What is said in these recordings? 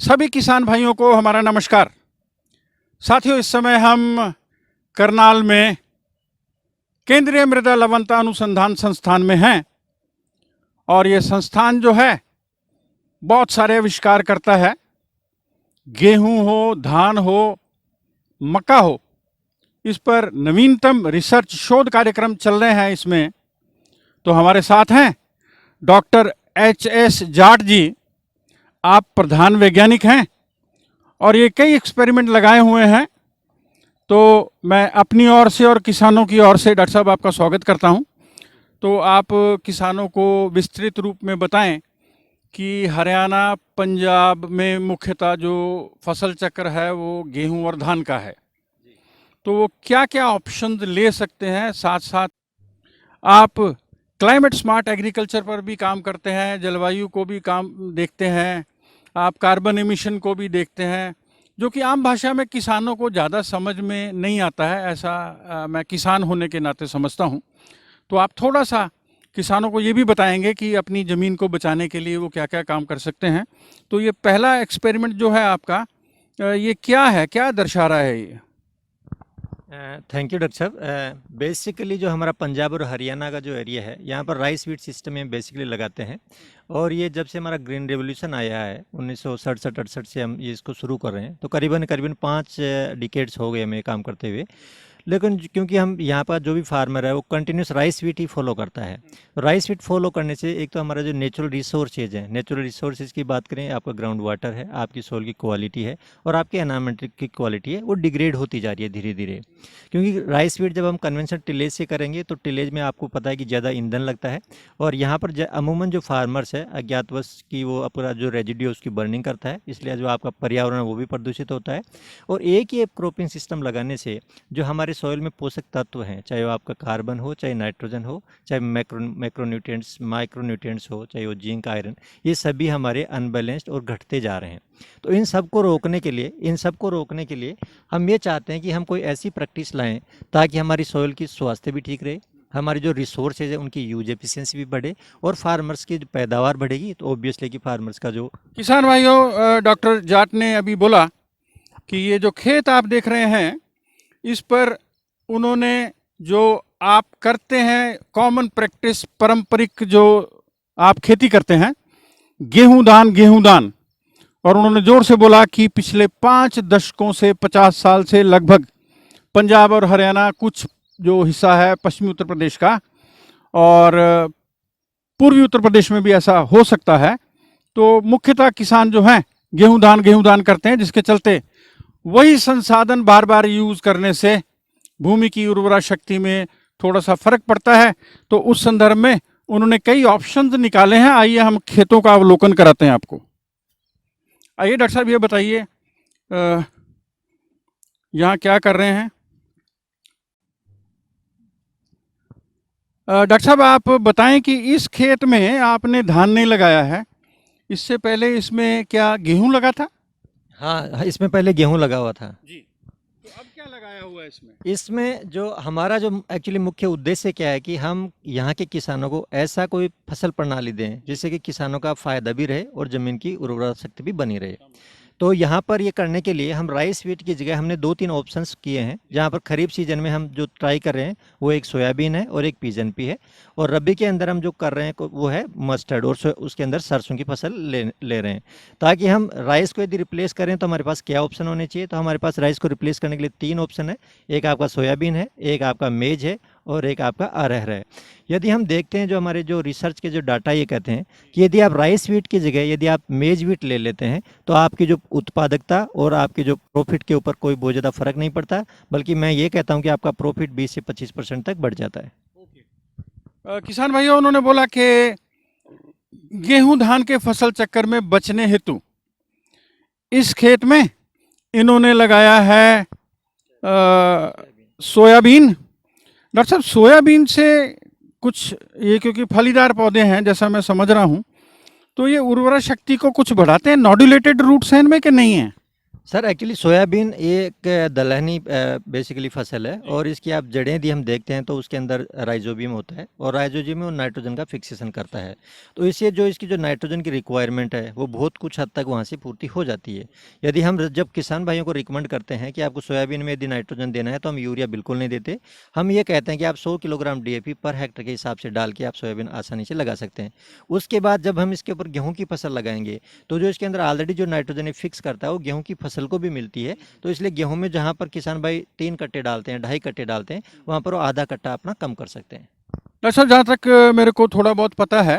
सभी किसान भाइयों को हमारा नमस्कार। साथियों, इस समय हम करनाल में केंद्रीय मृदा लवणता अनुसंधान संस्थान में हैं और ये संस्थान जो है बहुत सारे आविष्कार करता है। गेहूं हो, धान हो, मक्का हो, इस पर नवीनतम रिसर्च शोध कार्यक्रम चल रहे हैं इसमें। तो हमारे साथ हैं डॉक्टर HS जाट जी। आप प्रधान वैज्ञानिक हैं और ये कई एक्सपेरिमेंट लगाए हुए हैं। तो मैं अपनी ओर से और किसानों की ओर से डॉक्टर साहब आपका स्वागत करता हूं। तो आप किसानों को विस्तृत रूप में बताएं कि हरियाणा, पंजाब में मुख्यतः जो फसल चक्र है वो गेहूं और धान का है, तो वो क्या क्या ऑप्शंस ले सकते हैं। साथ साथ आप क्लाइमेट स्मार्ट एग्रीकल्चर पर भी काम करते हैं, जलवायु को भी काम देखते हैं, आप कार्बन एमिशन को भी देखते हैं, जो कि आम भाषा में किसानों को ज़्यादा समझ में नहीं आता है, ऐसा मैं किसान होने के नाते समझता हूँ। तो आप थोड़ा सा किसानों को ये भी बताएंगे कि अपनी ज़मीन को बचाने के लिए वो क्या क्या काम कर सकते हैं। तो ये पहला एक्सपेरिमेंट जो है आपका, ये क्या है, क्या दर्शा रहा है ये? थैंक यू डॉक्टर साहब। बेसिकली जो हमारा पंजाब और हरियाणा का जो एरिया है, यहाँ पर राइस वीट सिस्टम में बेसिकली लगाते हैं। और ये जब से हमारा ग्रीन रेवोल्यूशन आया है 1967-68 से हम ये इसको शुरू कर रहे हैं, तो करीबन 5 डिकेड्स हो गए हमें काम करते हुए। लेकिन क्योंकि हम यहाँ पर जो भी फार्मर है वो कंटिन्यूस राइस वीट ही फॉलो करता है। राइस वीट फॉलो करने से एक तो हमारा जो नेचुरल रिसोर्सेज है, नेचुरल रिसोर्सेज की बात करें, आपका ग्राउंड वाटर है, आपकी सोil की क्वालिटी है और आपके एनवायरमेंट की क्वालिटी है, वो डिग्रेड होती जा रही है धीरे धीरे। क्योंकि राइस वीट जब हम कन्वेंशनल टिलेज से करेंगे तो टिलेज में आपको पता है कि ज़्यादा ईंधन लगता है। और यहाँ पर अमूमन जो फार्मर्स है अज्ञातवश की वो अपना जो रेजिड्यू उसकी बर्निंग करता है, इसलिए जो आपका पर्यावरण वो भी प्रदूषित होता है। और एक ही क्रॉपिंग सिस्टम लगाने से जो हमारे सॉइल में पोषक तत्व हैं, चाहे वो आपका कार्बन हो, चाहे नाइट्रोजन हो, चाहे मैक्रोन्यूट्रिएंट्स माइक्रोन्यूट्रिएंट्स हो, चाहे वो जिंक, आयरन, ये सभी हमारे अनबैलेंस्ड और घटते जा रहे हैं। तो इन सब को रोकने के लिए हम ये चाहते हैं कि हम कोई ऐसी प्रैक्टिस लाएं ताकि हमारी सॉइल की स्वास्थ्य भी ठीक रहे, हमारी जो रिसोर्सेज है उनकी यूज एफिशिएंसी भी बढ़े और फार्मर्स की जो पैदावार बढ़ेगी तो ऑब्वियसली कि फार्मर्स का जो किसान भाइयों, डॉक्टर जाट ने अभी बोला कि ये जो खेत आप देख रहे हैं, इस पर उन्होंने जो आप करते हैं कॉमन प्रैक्टिस, पारंपरिक जो आप खेती करते हैं, गेहूं दान, और उन्होंने जोर से बोला कि पिछले 5 दशकों से 50 साल से लगभग पंजाब और हरियाणा, कुछ जो हिस्सा है पश्चिमी उत्तर प्रदेश का और पूर्वी उत्तर प्रदेश में भी ऐसा हो सकता है, तो मुख्यतः किसान जो हैं गेहूं दान करते हैं, जिसके चलते वही संसाधन बार बार यूज करने से भूमि की उर्वरा शक्ति में थोड़ा सा फर्क पड़ता है। तो उस संदर्भ में उन्होंने कई ऑप्शंस निकाले हैं। आइए हम खेतों का अवलोकन कराते हैं आपको। आइए डॉक्टर साहब, ये बताइए यहाँ क्या कर रहे हैं? डॉक्टर साहब, आप बताएं कि इस खेत में आपने धान नहीं लगाया है, इससे पहले इसमें क्या गेहूं लगा था? हाँ, इसमें पहले गेहूं लगा हुआ था जी। तो अब क्या लगाया हुआ है इसमें? इसमें जो हमारा जो एक्चुअली मुख्य उद्देश्य क्या है कि हम यहाँ के किसानों को ऐसा कोई फसल प्रणाली दें जिससे कि किसानों का फायदा भी रहे और ज़मीन की उर्वरा शक्ति भी बनी रहे। तो यहाँ पर ये करने के लिए हम राइस वीट की जगह हमने 2-3 ऑप्शंस किए हैं। जहाँ पर खरीफ सीजन में हम जो ट्राई कर रहे हैं वो एक सोयाबीन है और एक पिजन पी है, और रबी के अंदर हम जो कर रहे हैं वो है मस्टर्ड और उसके अंदर सरसों की फसल ले रहे हैं। ताकि हम राइस को यदि रिप्लेस करें तो हमारे पास क्या ऑप्शन होने चाहिए, तो हमारे पास राइस को रिप्लेस करने के लिए 3 ऑप्शन है। एक आपका सोयाबीन है, एक आपका मेज है और एक आपका अरहर है। यदि हम देखते हैं जो हमारे जो रिसर्च के जो डाटा ये कहते हैं कि यदि आप राइस वीट की जगह यदि आप मेज वीट ले लेते हैं तो आपकी जो उत्पादकता और आपके जो प्रॉफिट के ऊपर कोई बहुत ज़्यादा फर्क नहीं पड़ता, बल्कि मैं ये कहता हूँ कि आपका प्रॉफिट 20 से 25% तक बढ़ जाता है। किसान भाइयों, उन्होंने बोला कि गेहूं धान के फसल चक्कर में बचने हेतु इस खेत में इन्होंने लगाया है सोयाबीन। डॉक्टर साहब, सोयाबीन से कुछ ये, क्योंकि फलीदार पौधे हैं जैसा मैं समझ रहा हूँ, तो ये उर्वरा शक्ति को कुछ बढ़ाते हैं? नॉड्यूलेटेड रूट्स हैं इनमें कि नहीं है? सर एक्चुअली सोयाबीन एक दलहनी बेसिकली फसल है और इसकी आप जड़ें यदि हम देखते हैं तो उसके अंदर राइजोबियम होता है और राइजोबियम में वो नाइट्रोजन का फिक्सेशन करता है। तो इससे जो इसकी जो नाइट्रोजन की रिक्वायरमेंट है वो बहुत कुछ हद तक वहाँ से पूर्ति हो जाती है। यदि हम जब किसान भाइयों को रिकमेंड करते हैं कि आपको सोयाबीन में यदि नाइट्रोजन देना है तो हम यूरिया बिल्कुल नहीं देते। हम ये कहते हैं कि आप 100 किलोग्राम DAP पर हेक्टर के हिसाब से डाल के आप सोयाबीन आसानी से लगा सकते हैं। उसके बाद जब हम इसके ऊपर गेहूँ की फसल लगाएंगे तो जो इसके अंदर ऑलरेडी जो नाइट्रोजन फिक्स करता है वो गेहूँ की फसल को भी मिलती है। तो इसलिए गेहूं में जहां पर किसान भाई 3 कट्टे डालते हैं, 2.5 कट्टे डालते हैं, वहां पर वो आधा कट्टा अपना कम कर सकते हैं। डॉक्टर साहब, जहाँ तक मेरे को थोड़ा बहुत पता है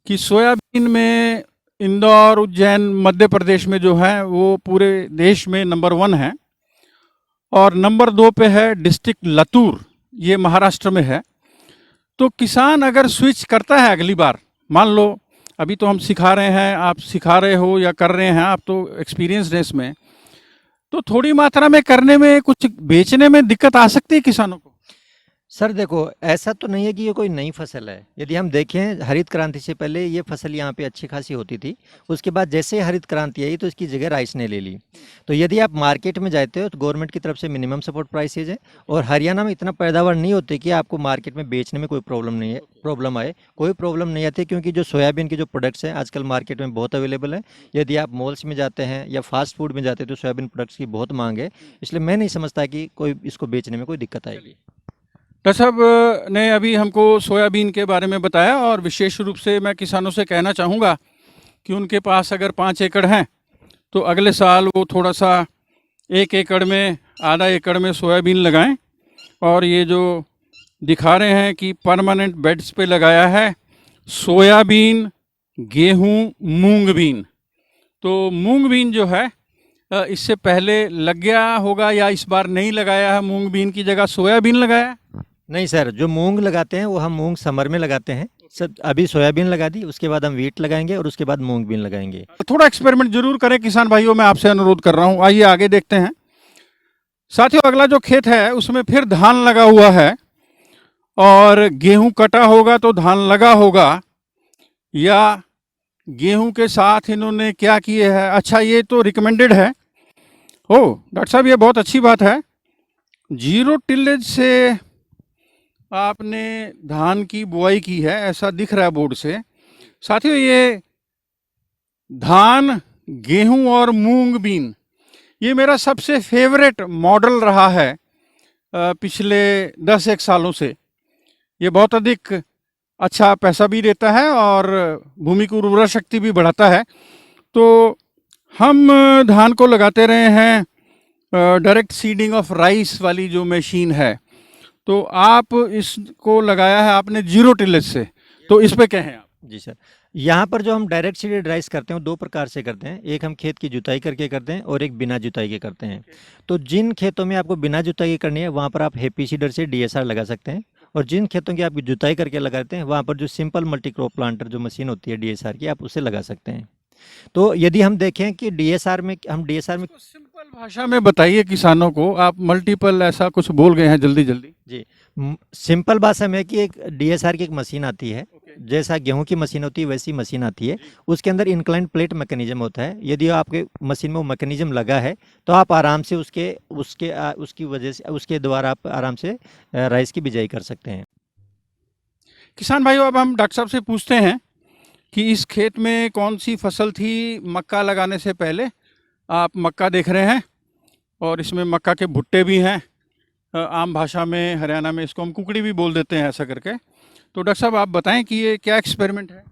कि सोयाबीन में इंदौर, उज्जैन, मध्य प्रदेश में जो है वो पूरे देश में नंबर 1 है और नंबर 2 पे है डिस्ट्रिक्ट लातूर, ये महाराष्ट्र में है। तो किसान अगर स्विच करता है अगली बार, मान लो अभी तो हम सिखा रहे हैं, आप सिखा रहे हो या कर रहे हैं, आप तो एक्सपीरियंस है इसमें, तो थोड़ी मात्रा में करने में कुछ बेचने में दिक्कत आ सकती है किसानों को? सर देखो, ऐसा तो नहीं है कि ये कोई नई फसल है। यदि हम देखें हरित क्रांति से पहले ये फसल यहाँ पे अच्छी खासी होती थी। उसके बाद जैसे हरित क्रांति आई तो इसकी जगह राइस ने ले ली। तो यदि आप मार्केट में जाते हो तो गवर्नमेंट की तरफ से मिनिमम सपोर्ट प्राइसेज है और हरियाणा में इतना पैदावार नहीं होती कि आपको मार्केट में बेचने में कोई प्रॉब्लम आए। कोई प्रॉब्लम नहीं आती क्योंकि जो सोयाबीन के जो प्रोडक्ट्स हैं आजकल मार्केट में बहुत अवेलेबल है। यदि आप मॉल्स में जाते हैं या फास्ट फूड में जाते हैं तो सोयाबीन प्रोडक्ट्स की बहुत मांग है। इसलिए मैं नहीं समझता कि कोई इसको बेचने में कोई दिक्कत आएगी। डॉक्टर साहब ने अभी हमको सोयाबीन के बारे में बताया और विशेष रूप से मैं किसानों से कहना चाहूँगा कि उनके पास अगर 5 एकड़ हैं तो अगले साल वो थोड़ा सा 1 एकड़ में, आधा एकड़ में सोयाबीन लगाएं। और ये जो दिखा रहे हैं कि परमानेंट बेड्स पे लगाया है सोयाबीन, गेहूँ, मूंग बीन। तो मूंग बीन जो है इससे पहले लग गया होगा या इस बार नहीं लगाया है, मूंग बीन की जगह सोयाबीन लगाया है? नहीं सर, जो मूंग लगाते हैं वो हम मूंग समर में लगाते हैं। सर अभी सोयाबीन लगा दी, उसके बाद हम वीट लगाएंगे और उसके बाद मूंग बीन लगाएंगे। थोड़ा एक्सपेरिमेंट जरूर करें किसान भाइयों, मैं आपसे अनुरोध कर रहा हूँ। आइए आगे देखते हैं। साथियों, अगला जो खेत है उसमें फिर धान लगा हुआ है और गेहूं कटा होगा तो धान लगा होगा, या गेहूं के साथ इन्होंने क्या किए है? अच्छा, ये तो रिकमेंडेड है। ओ डॉक्टर साहब, ये बहुत अच्छी बात है। 0 टिलेज से आपने धान की बुआई की है, ऐसा दिख रहा है बोर्ड से। साथियों, ये धान, गेहूं और मूंग बीन ये मेरा सबसे फेवरेट मॉडल रहा है पिछले 10-1 सालों से। ये बहुत अधिक अच्छा पैसा भी देता है और भूमि की उर्वरा शक्ति भी बढ़ाता है। तो हम धान को लगाते रहे हैं डायरेक्ट सीडिंग ऑफ राइस वाली जो मशीन है, तो आप इसको लगाया है आपने 0 टिलेज से, तो इस पे कहें आप। जी सर, यहाँ पर जो हम डायरेक्ट सीडेड राइस करते हैं वो 2 प्रकार से करते हैं। एक हम खेत की जुताई करके करते हैं और एक बिना जुताई के करते हैं। तो जिन खेतों में आपको बिना जुताई के करनी है वहाँ पर आप हैप्पी सीडर से DSR लगा सकते हैं और जिन खेतों की आपकी जुताई करके लगाते हैं वहाँ पर जो सिंपल मल्टी क्रॉप प्लांटर जो मशीन होती है DSR की, आप उसे लगा सकते हैं। तो यदि हम देखें कि DSR में सिंपल भाषा में बताइए किसानों को, आप मल्टीपल ऐसा कुछ बोल गए हैं जल्दी जल्दी। जी, सिंपल भाषा में कि एक DSR की एक मशीन आती है, जैसा गेहूं की मशीन होती है वैसी मशीन आती है। उसके अंदर इंक्लाइन प्लेट मैकेनिज्म होता है। यदि आपके मशीन में वो मैकेनिज्म लगा है तो आप आराम से उसकी वजह से उसके द्वारा आप आराम से राइस की बिजाई कर सकते हैं। किसान भाइयों, अब हम डॉक्टर साहब से पूछते हैं कि इस खेत में कौन सी फसल थी मक्का लगाने से पहले। आप मक्का देख रहे हैं और इसमें मक्का के भुट्टे भी हैं। आम भाषा में हरियाणा में इसको हम कुकड़ी भी बोल देते हैं ऐसा करके। तो डॉक्टर साहब, आप बताएं कि ये क्या एक्सपेरिमेंट है?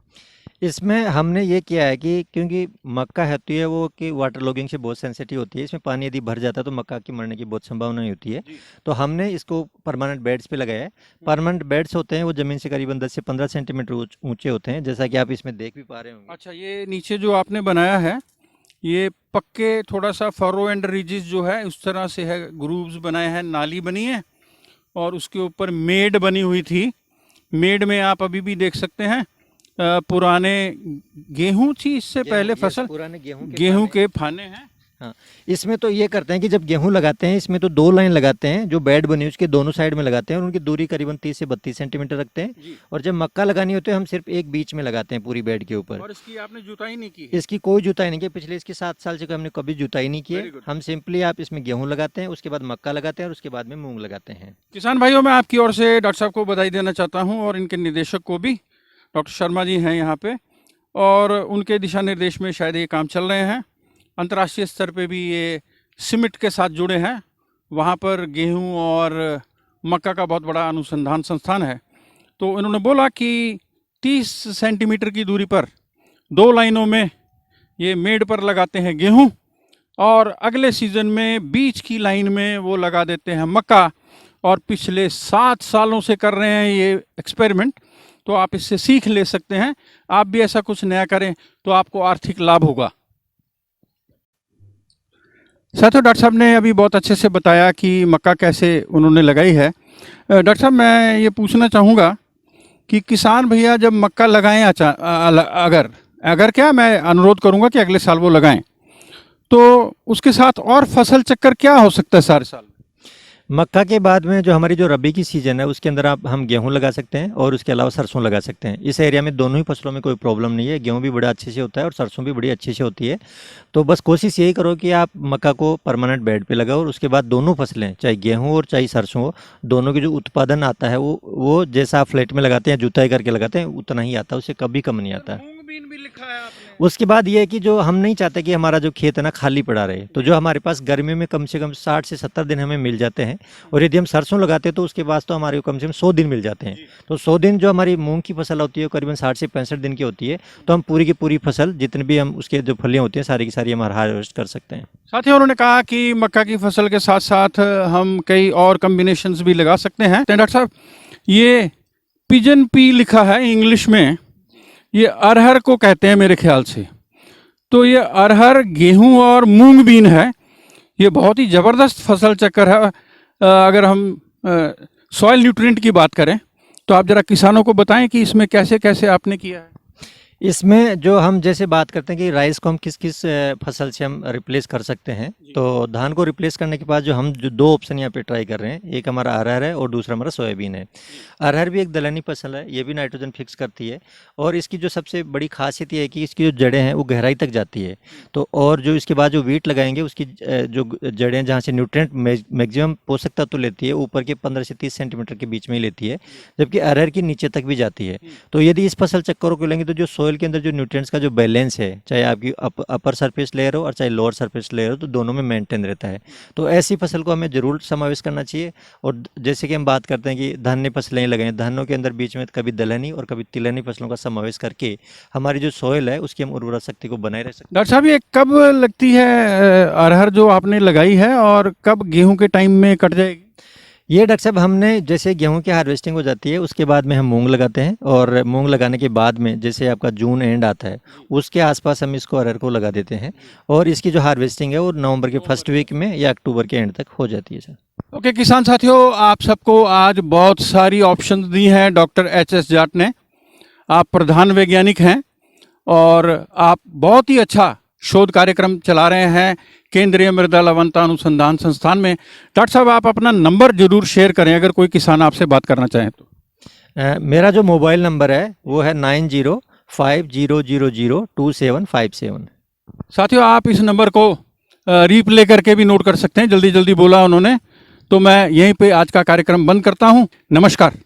इसमें हमने ये किया है कि क्योंकि मक्का होती है वो कि वाटर लॉगिंग से बहुत सेंसिटिव होती है। इसमें पानी यदि भर जाता है तो मक्का की मरने की बहुत संभावना होती है। तो हमने इसको परमानेंट बेड्स पे लगाया है। परमानेंट बेड्स होते हैं वो ज़मीन से करीबन 10 से 15 सेंटीमीटर ऊंचे होते हैं, जैसा कि आप इसमें देख भी पा रहे होंगे। अच्छा, ये नीचे जो आपने बनाया है ये पक्के थोड़ा सा फरो एंड रिजिस जो है उस तरह से है, ग्रूव्स बनाए हैं, नाली बनी है और उसके ऊपर मेड बनी हुई थी। मेड में आप अभी भी देख सकते हैं पुराने गेहूं थी इससे पहले फसल, पुराने गेहूं के फाने हैं। हाँ, इसमें तो ये करते हैं कि जब गेहूं लगाते हैं इसमें तो 2 लाइन लगाते हैं, जो बेड बनी है उसके दोनों साइड में लगाते हैं और उनकी दूरी करीबन 30 से 32 सेंटीमीटर रखते हैं। जी। और जब मक्का लगानी होती है हम सिर्फ एक बीच में लगाते हैं पूरी बेड के ऊपर। और इसकी आपने जुताई नहीं की है? इसकी कोई जुताई नहीं की, पिछले इसके 7 साल से हमने कभी जुताई नहीं की Very है। good. हम सिंपली आप इसमें गेहूं लगाते हैं, उसके बाद मक्का लगाते हैं और उसके बाद में मूंग लगाते हैं। किसान भाइयों, मैं आपकी ओर से डॉक्टर साहब को बधाई देना चाहता हूं और इनके निदेशक को भी। डॉक्टर शर्मा जी हैं यहाँ पे और उनके दिशा निर्देश में शायद ये काम चल रहे हैं। अंतर्राष्ट्रीय स्तर पे भी ये सीमेंट के साथ जुड़े हैं। वहाँ पर गेहूं और मक्का का बहुत बड़ा अनुसंधान संस्थान है। तो इन्होंने बोला कि 30 सेंटीमीटर की दूरी पर 2 लाइनों में ये मेड़ पर लगाते हैं गेहूं और अगले सीज़न में बीच की लाइन में वो लगा देते हैं मक्का। और पिछले 7 सालों से कर रहे हैं ये एक्सपेरिमेंट, तो आप इससे सीख ले सकते हैं। आप भी ऐसा कुछ नया करें तो आपको आर्थिक लाभ होगा। साथियों, डॉक्टर साहब ने अभी बहुत अच्छे से बताया कि मक्का कैसे उन्होंने लगाई है। डॉक्टर साहब, मैं ये पूछना चाहूँगा कि किसान भैया जब मक्का लगाएं अगर क्या, मैं अनुरोध करूँगा कि अगले साल वो लगाएं, तो उसके साथ और फसल चक्कर क्या हो सकता है सारे साल? मक्का के बाद में जो हमारी जो रबी की सीज़न है उसके अंदर हम गेहूं लगा सकते हैं और उसके अलावा सरसों लगा सकते हैं। इस एरिया में दोनों ही फसलों में कोई प्रॉब्लम नहीं है, गेहूं भी बड़ा अच्छे से होता है और सरसों भी बड़ी अच्छे से होती है। तो बस कोशिश यही करो कि आप मक्का को परमानेंट बेड पे लगाओ और उसके बाद दोनों फसलें, चाहे गेहूँ और चाहे सरसों हो, दोनों की जो उत्पादन आता है वो जैसा आप फ्लैट में लगाते हैं, जुताई करके लगाते हैं, उतना ही आता है, उससे कभी कम नहीं आता है। मूंग बीन भी लिखा है आपने। उसके बाद ये है कि जो हम नहीं चाहते कि हमारा जो खेत है ना खाली पड़ा रहे, तो जो हमारे पास गर्मियों में कम से कम 60 से 70 दिन हमें मिल जाते हैं और यदि हम सरसों लगाते हैं तो उसके बाद तो हमारे को कम से कम 100 दिन मिल जाते हैं। तो 100 दिन जो हमारी मूंग की फसल होती है करीबन 60 से 65 दिन की होती है, तो हम पूरी की पूरी फसल जितनी भी हम उसके जो फलियाँ होती हैं सारी की सारी हम हार्वेस्ट कर सकते हैं। साथ ही उन्होंने कहा कि मक्का की फसल के साथ साथ हम कई और कम्बिनेशंस भी लगा सकते हैं। डॉक्टर साहब, ये पिजन पी लिखा है इंग्लिश में, ये अरहर को कहते हैं मेरे ख्याल से। तो ये अरहर, गेहूं और मूंग बीन है। ये बहुत ही ज़बरदस्त फसल चक्कर है। अगर हम सॉइल न्यूट्रिएंट की बात करें तो आप ज़रा किसानों को बताएं कि इसमें कैसे कैसे आपने किया है। इसमें जो हम जैसे बात करते हैं कि राइस को हम किस किस फसल से हम रिप्लेस कर सकते हैं, तो धान को रिप्लेस करने के बाद जो 2 ऑप्शन यहाँ पे ट्राई कर रहे हैं, एक हमारा अरहर है और दूसरा हमारा सोयाबीन है। अरहर भी एक दलहनी फसल है, ये भी नाइट्रोजन फिक्स करती है और इसकी जो सबसे बड़ी खासियत ये है कि इसकी जो जड़ें हैं वो गहराई तक जाती है। तो और जो इसके बाद जो वीट लगाएंगे उसकी जो जड़ें जहाँ से न्यूट्रिएंट मैक्सिमम पोषक तत्व लेती है ऊपर के 15 से 30 सेंटीमीटर के बीच में ही लेती है, जबकि अरहर की नीचे तक भी जाती है। तो यदि इस फसल चक्कर को लेंगे तो जो सॉइल के अंदर जो न्यूट्रिएंट्स का जो बैलेंस है, चाहे आपकी अपर सरफेस लेयर हो और चाहे लोअर सरफेस लेयर हो, तो दोनों में मेंटेन रहता है। तो ऐसी फसल को हमें जरूर समावेश करना चाहिए। और जैसे कि हम बात करते हैं कि धान्य फसलें लगाएं, धानों के अंदर बीच में कभी दलहनी और कभी तिलहनी फसलों का समावेश करके हमारी जो सॉइल है उसकी हम उर्वरा शक्ति को बनाए रख सकते हैं। डॉक्टर साहब, ये कब लगती है अरहर जो आपने लगाई है और कब गेहूं के टाइम में कट जाएगी? ये डॉक्टर साहब हमने जैसे गेहूं की हार्वेस्टिंग हो जाती है उसके बाद में हम मूंग लगाते हैं और मूंग लगाने के बाद में जैसे आपका जून एंड आता है उसके आसपास हम इसको अरहर को लगा देते हैं और इसकी जो हार्वेस्टिंग है वो नवंबर के फर्स्ट वीक में या अक्टूबर के एंड तक हो जाती है सर। ओके किसान साथियों, आप सबको आज बहुत सारी ऑप्शंस दी हैं डॉक्टर एच.एस. जाट ने। आप प्रधान वैज्ञानिक हैं और आप बहुत ही अच्छा शोध कार्यक्रम चला रहे हैं केंद्रीय मृदा लवणता अनुसंधान संस्थान में। डॉक्टर साहब, आप अपना नंबर जरूर शेयर करें अगर कोई किसान आपसे बात करना चाहें तो। मेरा जो मोबाइल नंबर है वो है 9050002757। साथियों, आप इस नंबर को रीप्ले करके भी नोट कर सकते हैं। जल्दी जल्दी बोला उन्होंने, तो मैं यहीं पे आज का कार्यक्रम बंद करता हूं। नमस्कार।